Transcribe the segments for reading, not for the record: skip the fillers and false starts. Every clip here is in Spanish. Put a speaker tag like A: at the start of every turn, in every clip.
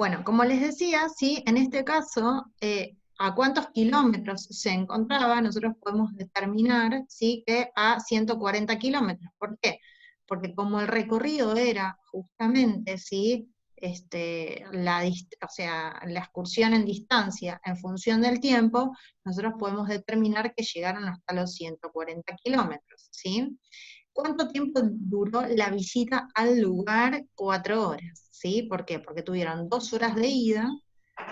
A: Bueno, como les decía, sí, en este caso, a cuántos kilómetros se encontraba, nosotros podemos determinar, sí, que a 140 kilómetros. ¿Por qué? Porque como el recorrido era justamente, sí, o sea, la excursión en distancia en función del tiempo, nosotros podemos determinar que llegaron hasta los 140 kilómetros, ¿sí? ¿Cuánto tiempo duró la visita al lugar? 4 horas, ¿sí? ¿Por qué? Porque tuvieron 2 horas de ida,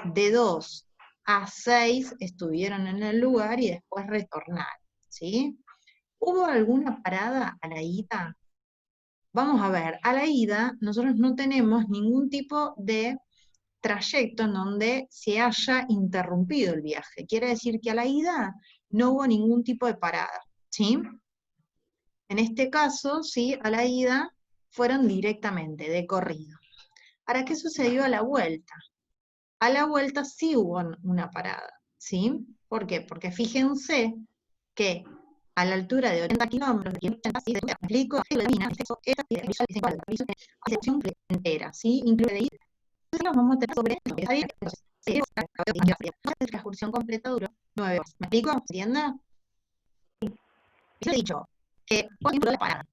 A: de 2 a 6 estuvieron en el lugar y después retornaron, ¿sí? ¿Hubo alguna parada a la ida? Vamos a ver, a la ida nosotros no tenemos ningún tipo de trayecto en donde se haya interrumpido el viaje. Quiere decir que a la ida no hubo ningún tipo de parada, ¿sí? En este caso, sí, a la ida fueron directamente, de corrido. ¿Para qué sucedió a la vuelta? A la vuelta sí hubo una parada, ¿sí? ¿Por qué? Porque fíjense que a la altura de 80 kilómetros, ¿sí? ¿Me explico? Esta sección entera, ¿sí? Incluye de ida. Entonces los vamos a tener sobre esto. La excursión completa duró 9 horas. ¿Me explico? ¿Se entiende? Yo he dicho, ¿cuánto duró la parada?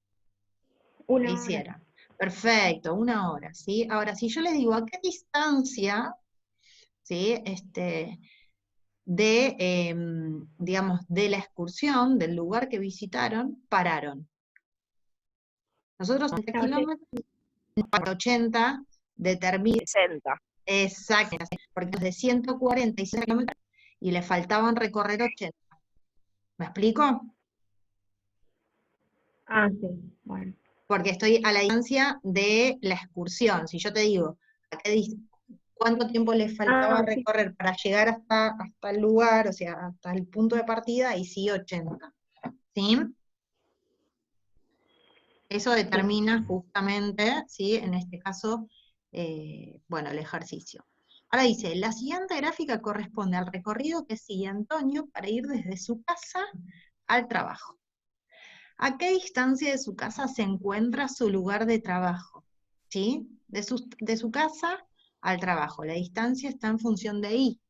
B: Una hora.
A: Hiciera. Perfecto, 1 hora, ¿sí? Ahora, si yo les digo a qué distancia, ¿sí? Digamos, de la excursión, del lugar que visitaron, pararon. Nosotros 30 kilómetros, 80, determina
B: 60.
A: exacto, porque los de 140 y 60 kilómetros, y le faltaban recorrer 80. ¿Me explico?
B: Ah, sí, bueno.
A: Porque estoy a la distancia de la excursión. Si yo te digo, ¿cuánto tiempo le faltaba
B: Ah, sí.
A: recorrer para llegar hasta el lugar, o sea, hasta el punto de partida? Y sí, 80. ¿Sí? Eso
B: Sí.
A: determina justamente, ¿sí? En este caso, bueno, el ejercicio. Ahora dice, la siguiente gráfica corresponde al recorrido que sigue Antonio para ir desde su casa al trabajo. ¿A qué distancia de su casa se encuentra su lugar de trabajo? ¿Sí? De su casa al trabajo. La distancia está en función de y,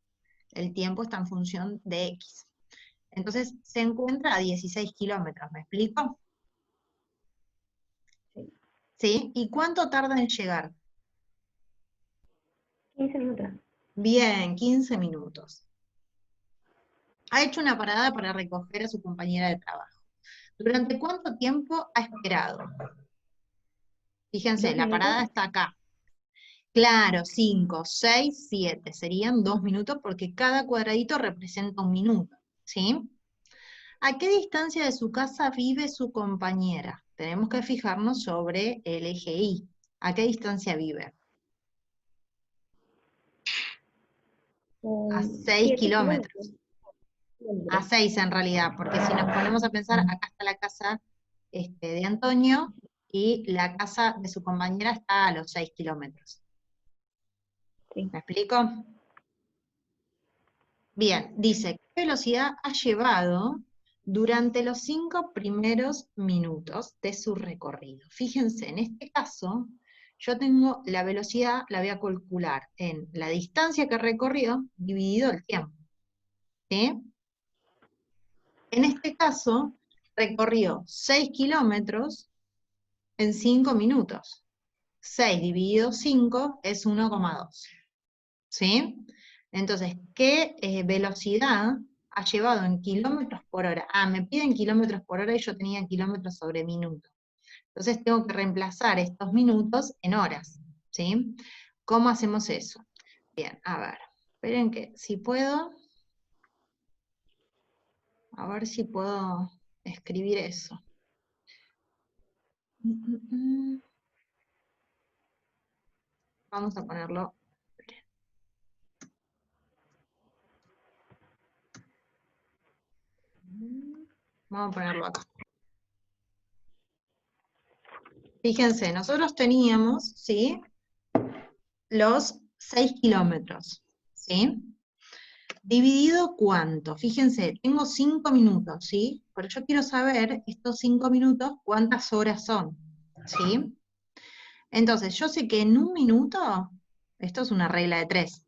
A: el tiempo está en función de x. Entonces, se encuentra a 16 kilómetros, ¿me explico?
B: Sí.
A: ¿Sí? ¿Y cuánto tarda en llegar?
B: 15 minutos.
A: Bien, 15 minutos. Ha hecho una parada para recoger a su compañera de trabajo. ¿Durante cuánto tiempo ha esperado? Fíjense,
B: 2
A: la
B: minutos.
A: parada está acá. Claro, 5, 6, 7. Serían 2 minutos porque cada cuadradito representa un minuto. ¿Sí? ¿A qué distancia de su casa vive su compañera? Tenemos que fijarnos sobre el eje Y. ¿A qué distancia vive? A 6
B: 7 kilómetros.
A: kilómetros. A 6 en realidad, porque si nos ponemos a pensar, acá está la casa de Antonio y la casa de su compañera está a los 6 kilómetros.
B: Sí.
A: ¿Me explico? Bien, dice, ¿qué velocidad ha llevado durante los 5 primeros minutos de su recorrido? Fíjense, en este caso, yo tengo la velocidad, la voy a calcular en la distancia que he recorrido dividido el tiempo. ¿Sí? En este caso, recorrió 6 kilómetros en 5 minutos. 6 dividido 5 es 1,2. ¿Sí? Entonces, ¿qué velocidad ha llevado en kilómetros por hora? Ah, me piden kilómetros por hora y yo tenía kilómetros sobre minuto. Entonces tengo que reemplazar estos minutos en horas. ¿Sí? ¿Cómo hacemos eso? Bien, a ver, esperen que si puedo, a ver si puedo escribir eso. Vamos a ponerlo. Vamos a ponerlo acá. Fíjense, nosotros teníamos, ¿sí? Los 6 kilómetros, ¿sí? ¿Dividido cuánto? Fíjense, tengo 5 minutos, ¿sí? Pero yo quiero saber estos 5 minutos cuántas horas son, ¿sí? Entonces, yo sé que en un minuto Esto es una regla de 3.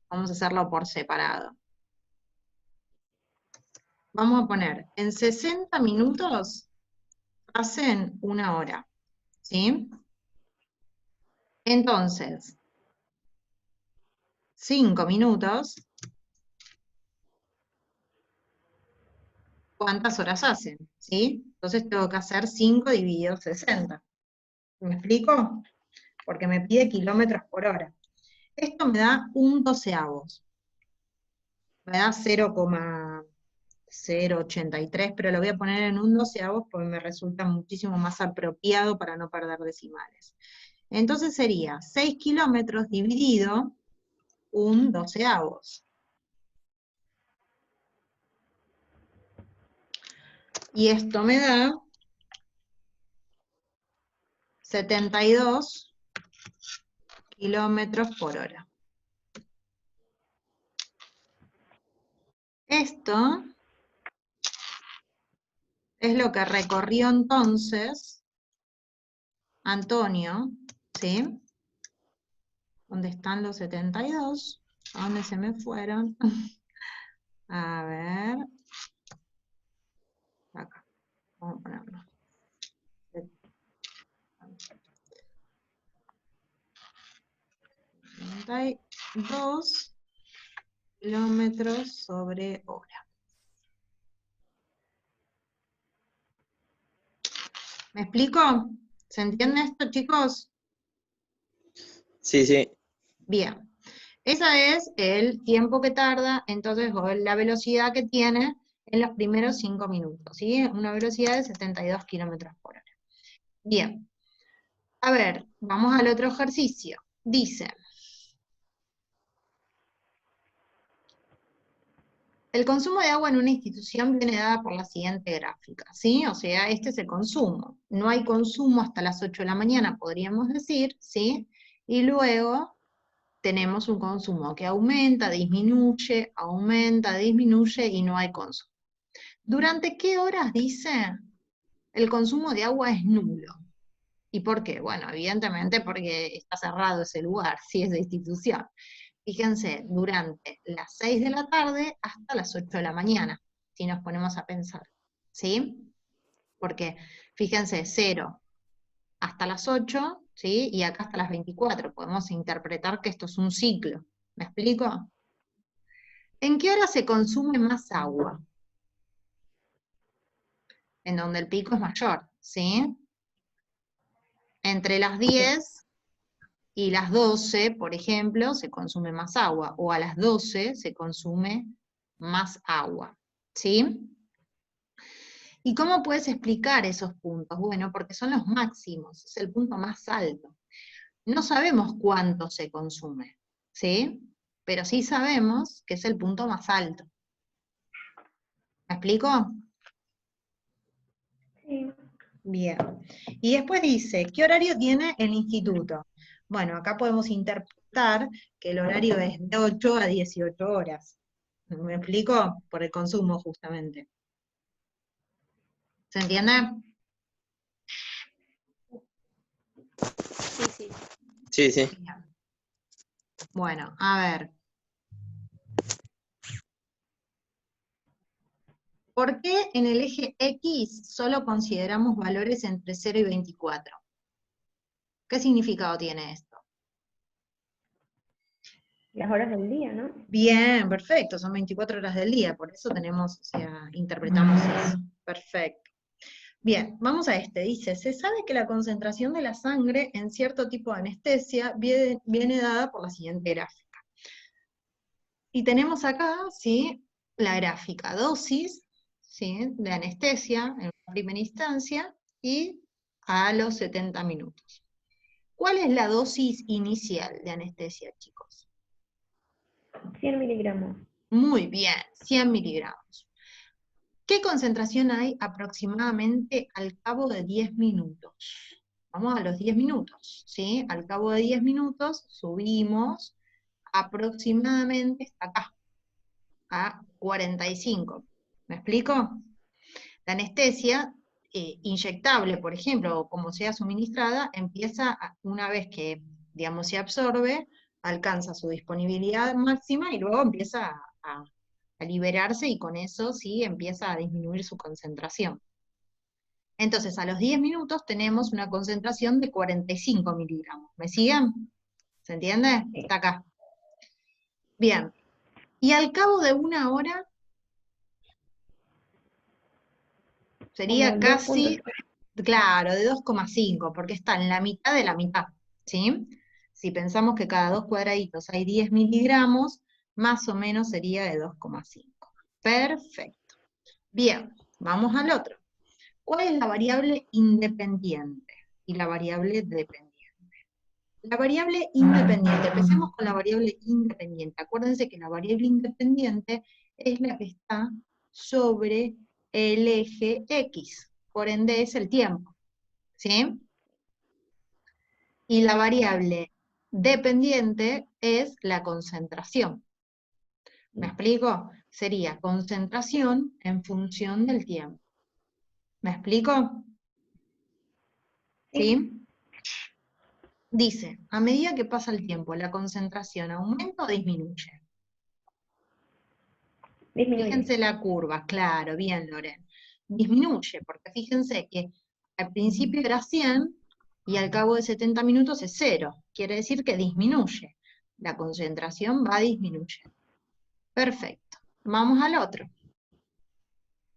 A: Vamos a hacerlo por separado. Vamos a poner, en 60 minutos hacen 1 hora, ¿sí? Entonces, 5 minutos, ¿cuántas horas hacen? ¿Sí? Entonces tengo que hacer 5 dividido 60. ¿Me explico? Porque me pide kilómetros por hora. Esto me da un doceavos. Me da 0,083, pero lo voy a poner en un doceavos porque me resulta muchísimo más apropiado para no perder decimales. Entonces sería 6 kilómetros dividido un doceavos. Y esto me da 72 kilómetros por hora. Esto es lo que recorrió entonces Antonio, ¿sí? ¿Dónde están los 72? ¿A dónde se me fueron? A ver. Acá. Vamos a ponerlo. 72 kilómetros sobre hora. ¿Me explico? ¿Se entiende esto, chicos?
C: Sí, sí.
A: Bien. Ese es el tiempo que tarda, entonces, o la velocidad que tiene en los primeros 5 minutos, ¿sí? Una velocidad de 72 kilómetros por hora. Bien. A ver, vamos al otro ejercicio. Dice, el consumo de agua en una institución viene dada por la siguiente gráfica, ¿sí? O sea, este es el consumo. No hay consumo hasta las 8 de la mañana, podríamos decir, ¿sí? Y luego tenemos un consumo que aumenta, disminuye y no hay consumo. ¿Durante qué horas, dice, el consumo de agua es nulo? ¿Y por qué? Bueno, evidentemente porque está cerrado ese lugar, si es de institución. Fíjense, durante las 6 de la tarde hasta las 8 de la mañana, si nos ponemos a pensar, ¿sí? Porque, fíjense, 0 hasta las 8, ¿sí? Y acá hasta las 24, podemos interpretar que esto es un ciclo, ¿me explico? ¿En qué hora se consume más agua? En donde el pico es mayor, ¿sí? Entre las 10 y las 12, por ejemplo, se consume más agua, o a las 12 se consume más agua, ¿sí? ¿Y cómo puedes explicar esos puntos? Bueno, porque son los máximos, es el punto más alto. No sabemos cuánto se consume, ¿sí? Pero sí sabemos que es el punto más alto. ¿Me explico?
B: Sí.
A: Bien. Y después dice, ¿qué horario tiene el instituto? Bueno, acá podemos interpretar que el horario es de 8 a 18 horas. ¿Me explico? Por el consumo, justamente. ¿Se entiende?
B: Sí, sí.
C: Sí, sí.
A: Bien. Bueno, a ver. ¿Por qué en el eje X solo consideramos valores entre 0 y 24? ¿Qué significado tiene esto?
B: Las horas del día, ¿no?
A: Bien, perfecto, son 24 horas del día, por eso tenemos, o sea, interpretamos eso. Perfecto. Bien, vamos a este. Dice, se sabe que la concentración de la sangre en cierto tipo de anestesia viene dada por la siguiente gráfica. Y tenemos acá, ¿sí? La gráfica dosis, ¿sí? De anestesia en primera instancia y a los 70 minutos. ¿Cuál es la dosis inicial de anestesia, chicos?
B: 100 miligramos.
A: Muy bien, 100 miligramos. ¿Qué concentración hay aproximadamente al cabo de 10 minutos? Vamos a los 10 minutos, ¿sí? Al cabo de 10 minutos subimos aproximadamente hasta acá, a 45. ¿Me explico? La anestesia inyectable, por ejemplo, o como sea suministrada, empieza una vez que, digamos, se absorbe, alcanza su disponibilidad máxima y luego empieza a liberarse y con eso sí empieza a disminuir su concentración. Entonces, a los 10 minutos tenemos una concentración de 45 miligramos. ¿Me siguen? ¿Se entiende?
B: Sí.
A: Está acá. Bien. Y al cabo de 1 hora, sería
B: Como
A: casi,
B: 2.5.
A: claro, de 2,5, porque está en la mitad de la mitad, ¿sí? Si pensamos que cada 2 cuadraditos hay 10 miligramos, más o menos sería de 2,5. Perfecto. Bien, vamos al otro. ¿Cuál es la variable independiente y la variable dependiente? La variable independiente, empecemos con la variable independiente. Acuérdense que la variable independiente es la que está sobre el eje X, por ende es el tiempo, ¿sí? Y la variable dependiente es la concentración. ¿Me explico? Sería concentración en función del tiempo. ¿Me explico? ¿Sí? Dice, a medida que pasa el tiempo, ¿la concentración aumenta o disminuye?
B: Disminuye.
A: Fíjense la curva, claro, bien, Loren. Disminuye, porque fíjense que al principio era 100 y al cabo de 70 minutos es 0. Quiere decir que disminuye. La concentración va disminuyendo. Perfecto. Vamos al otro.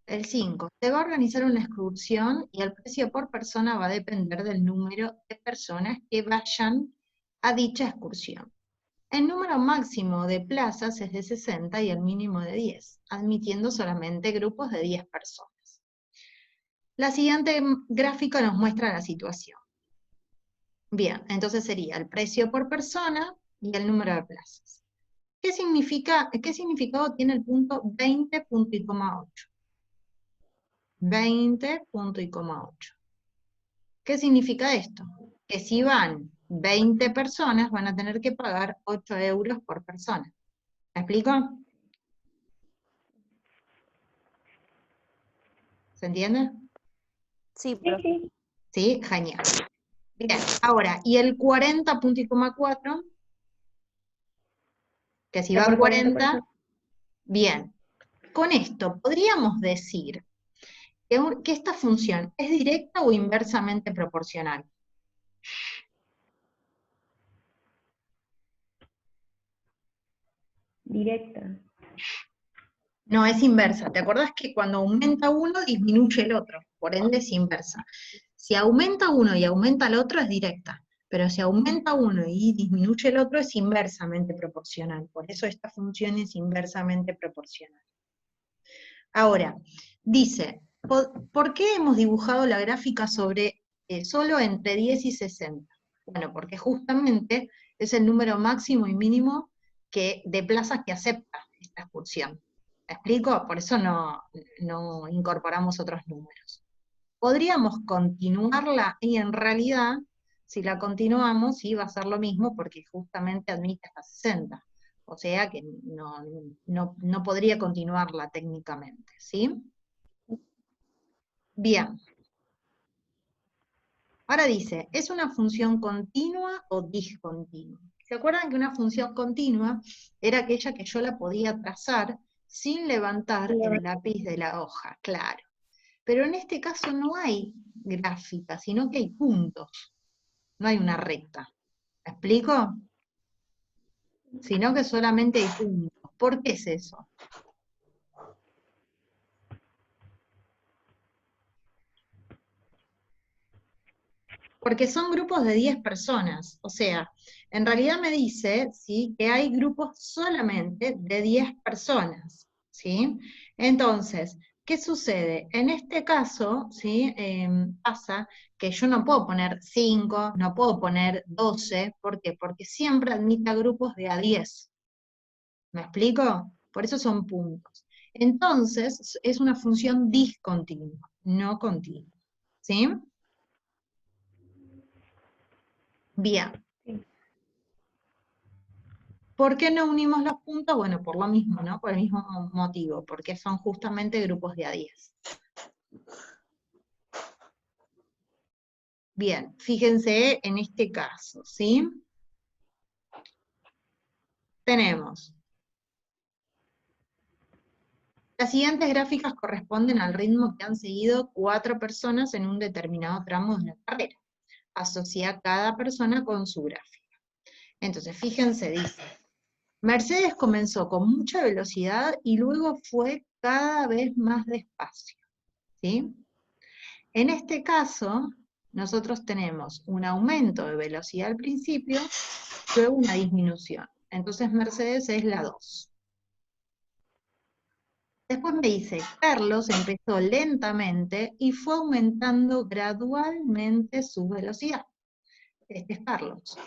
A: El 5. Se va a organizar una excursión y el precio por persona va a depender del número de personas que vayan a dicha excursión. El número máximo de plazas es de 60 y el mínimo de 10, admitiendo solamente grupos de 10 personas. La siguiente gráfica nos muestra la situación. Bien, entonces sería el precio por persona y el número de plazas. ¿Qué significado tiene el punto 20,8? 20,8. ¿Qué significa esto? Que si van 20 personas van a tener que pagar 8 euros por persona. ¿Me explico? ¿Se entiende?
D: Sí,
B: Sí,
D: profe.
B: sí.
A: ¿Sí? Genial. Bien, ahora, y el 40,4, que si
B: Ya
A: va
B: por 40
A: 40,
B: personas.
A: bien. Con esto, podríamos decir que esta función es directa o inversamente proporcional.
B: Directa.
A: No, es inversa. ¿Te acordás que cuando aumenta uno, disminuye el otro? Por ende es inversa. Si aumenta uno y aumenta el otro, es directa. Pero si aumenta uno y disminuye el otro, es inversamente proporcional. Por eso esta función es inversamente proporcional. Ahora, dice, ¿por qué hemos dibujado la gráfica sobre solo entre 10 y 60? Bueno, porque justamente es el número máximo y mínimo de plazas que acepta esta excursión. ¿Me explico? Por eso no incorporamos otros números. Podríamos continuarla y en realidad, si la continuamos, sí va a ser lo mismo porque justamente admite hasta 60. O sea que no podría continuarla técnicamente, ¿sí? Bien. Ahora dice, ¿es una función continua o discontinua? ¿Se acuerdan que una función continua era aquella que yo la podía trazar sin levantar el lápiz de la hoja? Claro. Pero en este caso no hay gráfica, sino que hay puntos. No hay una recta. ¿Me explico? Sino que solamente hay puntos. ¿Por qué es eso? Porque son grupos de 10 personas. O sea, en realidad me dice, ¿sí?, que hay grupos solamente de 10 personas, ¿sí? Entonces, ¿qué sucede? En este caso, ¿sí?, pasa que yo no puedo poner 5, no puedo poner 12, ¿por qué? Porque siempre admite a grupos de a 10. ¿Me explico? Por eso son puntos. Entonces, es una función discontinua, no continua. ¿Sí? Bien.
B: Sí.
A: ¿Por qué no unimos los puntos? Bueno, por lo mismo, ¿no? Por el mismo motivo, porque son justamente grupos de a 10. Bien, fíjense en este caso, ¿sí? tenemos. Las siguientes gráficas corresponden al ritmo que han seguido 4 personas en un determinado tramo de la carrera. Asocia cada persona con su gráfica. Entonces, fíjense, dice, Mercedes comenzó con mucha velocidad y luego fue cada vez más despacio, ¿sí? En este caso, nosotros tenemos un aumento de velocidad al principio, luego una disminución. Entonces Mercedes es la 2. Después me dice, Carlos empezó lentamente y fue aumentando gradualmente su velocidad. Este es Carlos.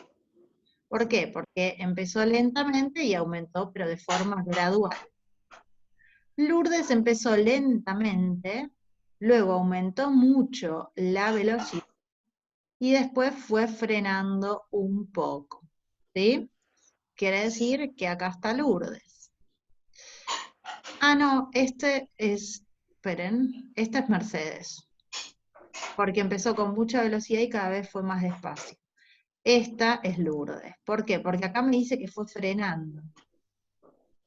A: ¿Por qué? Porque empezó lentamente y aumentó, pero de forma gradual. Lourdes empezó lentamente, luego aumentó mucho la velocidad y después fue frenando un poco, ¿sí? Quiere decir que acá está Lourdes. Ah, no, esperen, esta es Mercedes, porque empezó con mucha velocidad y cada vez fue más despacio. Esta es Lourdes. ¿Por qué? Porque acá me dice que fue frenando.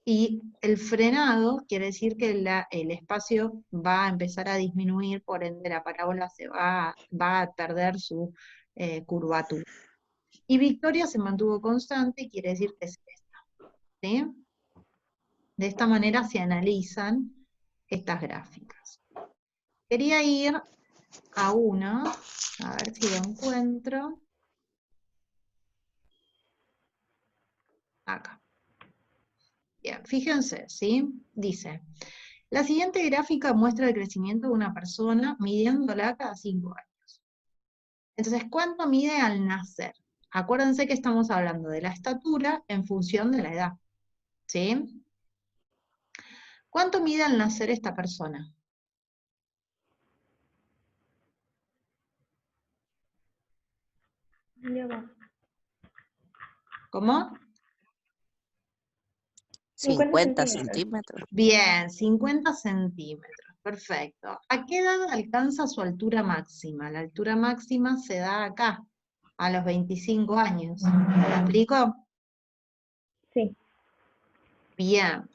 A: Y el frenado quiere decir que el espacio va a empezar a disminuir, por ende la parábola va a perder su curvatura. Y Victoria se mantuvo constante, y quiere decir que es esta, ¿sí? De esta manera se analizan estas gráficas. Quería ir a uno, a ver si lo encuentro. Acá. Bien, fíjense, ¿sí? Dice, la siguiente gráfica muestra el crecimiento de una persona midiéndola cada 5 años. Entonces, ¿cuánto mide al nacer? Acuérdense que estamos hablando de la estatura en función de la edad, ¿sí? ¿Cuánto mide al nacer esta persona?
B: Ya va.
A: ¿Cómo?
B: 50
D: 50
B: centímetros.
D: centímetros.
A: Bien, 50 centímetros, perfecto. ¿A qué edad alcanza su altura máxima? La altura máxima se da acá, a los 25 años. ¿Me explico?
B: Sí.
A: Bien.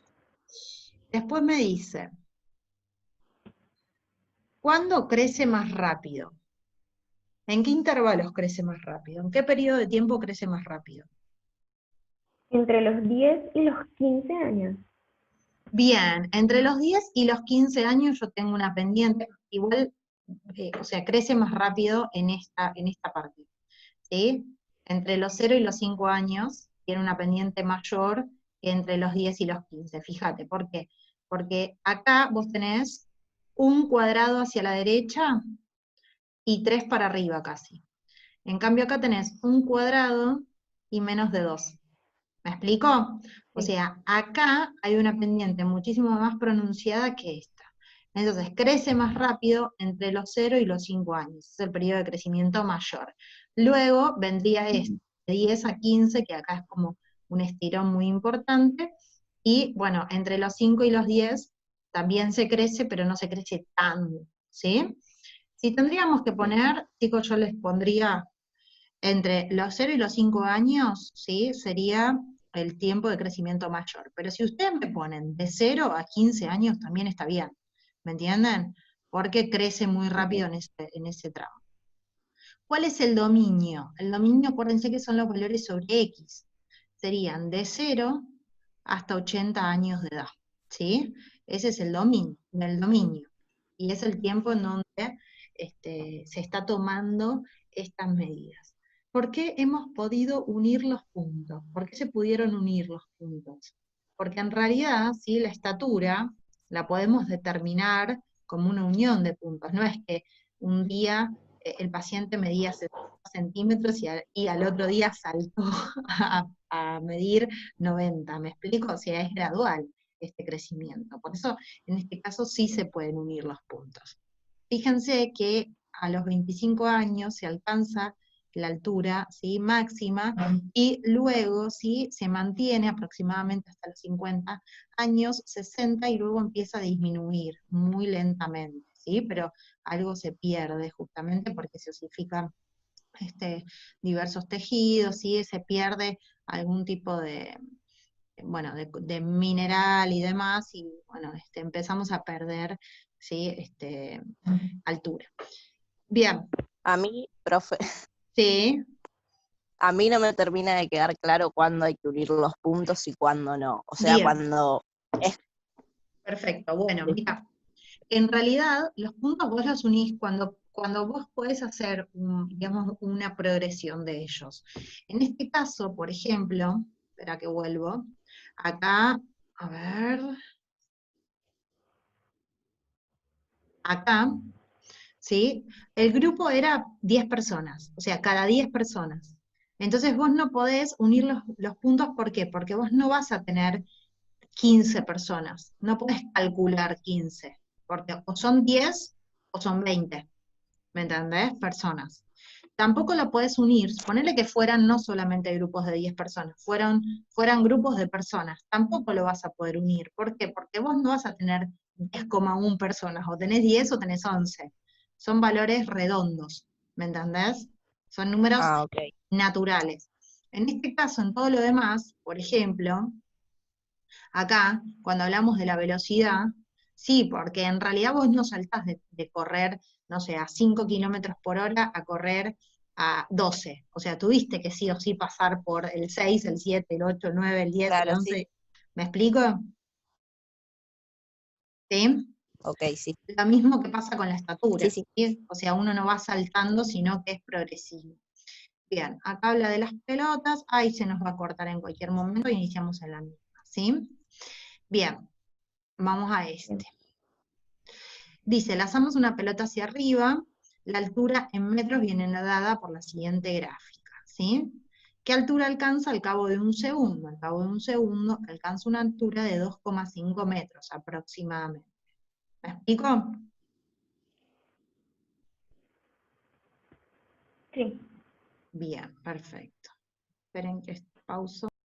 A: Después me dice, ¿cuándo crece más rápido? ¿En qué intervalos crece más rápido? ¿En qué periodo de tiempo crece más rápido?
B: Entre los 10 y los 15 años.
A: Bien, entre los 10 y los 15 años yo tengo una pendiente, igual, o sea, crece más rápido en esta parte, ¿sí? Entre los 0 y los 5 años tiene una pendiente mayor que entre los 10 y los 15, fíjate, ¿por qué? Porque acá vos tenés un cuadrado hacia la derecha y 3 para arriba casi. En cambio acá tenés un cuadrado y menos de 2. ¿Me explico? O
B: Sí.
A: sea, acá hay una pendiente muchísimo más pronunciada que esta. Entonces, crece más rápido entre los 0 y los 5 años. Es el periodo de crecimiento mayor. Luego vendría este, de 10 a 15, que acá es como un estirón muy importante. Y bueno, entre los 5 y los 10 también se crece, pero no se crece tanto, ¿sí? Si tendríamos que poner, chicos, yo les pondría entre los 0 y los 5 años, ¿sí? Sería el tiempo de crecimiento mayor. Pero si ustedes me ponen de 0 a 15 años, también está bien. ¿Me entienden? Porque crece muy rápido en ese tramo. ¿Cuál es el dominio? El dominio, acuérdense que son los valores sobre X. Serían de 0 hasta 80 años de edad, ¿sí? Ese es el dominio. Y es el tiempo en donde se está tomando estas medidas. ¿Por qué hemos podido unir los puntos? ¿Por qué se pudieron unir los puntos? Porque en realidad, ¿sí? La estatura la podemos determinar como una unión de puntos. No es que un día el paciente medía 70 centímetros y al otro día saltó a medir 90, ¿me explico? O sea, es gradual este crecimiento. Por eso, en este caso, sí se pueden unir los puntos. Fíjense que a los 25 años se alcanza la altura, ¿sí? Máxima, y luego, ¿sí? Se mantiene aproximadamente hasta los 50 años, 60, y luego empieza a disminuir muy lentamente, ¿sí? Pero algo se pierde justamente porque se osifican diversos tejidos, ¿sí? Se pierde algún tipo bueno, de mineral y demás, y bueno, empezamos a perder, ¿sí? Altura. Bien,
D: A mí, profe,
A: sí,
D: a mí no me termina de quedar claro cuándo hay que unir los puntos y cuándo no. O sea,
A: bien,
D: cuando es...
A: perfecto. Bueno, mira, en realidad los puntos vos los unís cuando vos podés hacer, digamos, una progresión de ellos. En este caso, por ejemplo, espera que vuelvo, acá, a ver, acá, ¿sí? El grupo era 10 personas, o sea, cada 10 personas. Entonces vos no podés unir los puntos, ¿por qué? Porque vos no vas a tener 15 personas, no podés calcular 15, porque o son 10 o son 20, ¿me entendés? Personas. Tampoco lo podés unir, ponele que fueran no solamente grupos de 10 personas, fueran grupos de personas, tampoco lo vas a poder unir. ¿Por qué? Porque vos no vas a tener 10,1 personas, o tenés 10 o tenés 11. Son valores redondos, ¿me entendés? Son números
D: Ah, ok.
A: naturales. En este caso, en todo lo demás, por ejemplo, acá, cuando hablamos de la velocidad, sí, porque en realidad vos no saltás de correr, no sé, a 5 kilómetros por hora a correr a 12. O sea, tuviste que sí o sí pasar por el 6, el 7, el 8, el 9, el 10, el
D: Claro, sí.
A: 11. ¿Me explico? ¿Sí?
D: Ok, sí.
A: Lo mismo que pasa con la estatura,
D: Sí, sí.
A: ¿sí? O sea, uno no va saltando, sino que es progresivo. Bien, acá habla de las pelotas, ahí se nos va a cortar en cualquier momento, iniciamos en la misma, ¿sí? Bien, vamos a este. Dice, lanzamos una pelota hacia arriba, la altura en metros viene dada por la siguiente gráfica, ¿sí? ¿Qué altura alcanza al cabo de un segundo? Al cabo de un segundo alcanza una altura de 2,5 metros aproximadamente. ¿Me explico?
B: Sí.
A: Bien, perfecto. Esperen que pauso.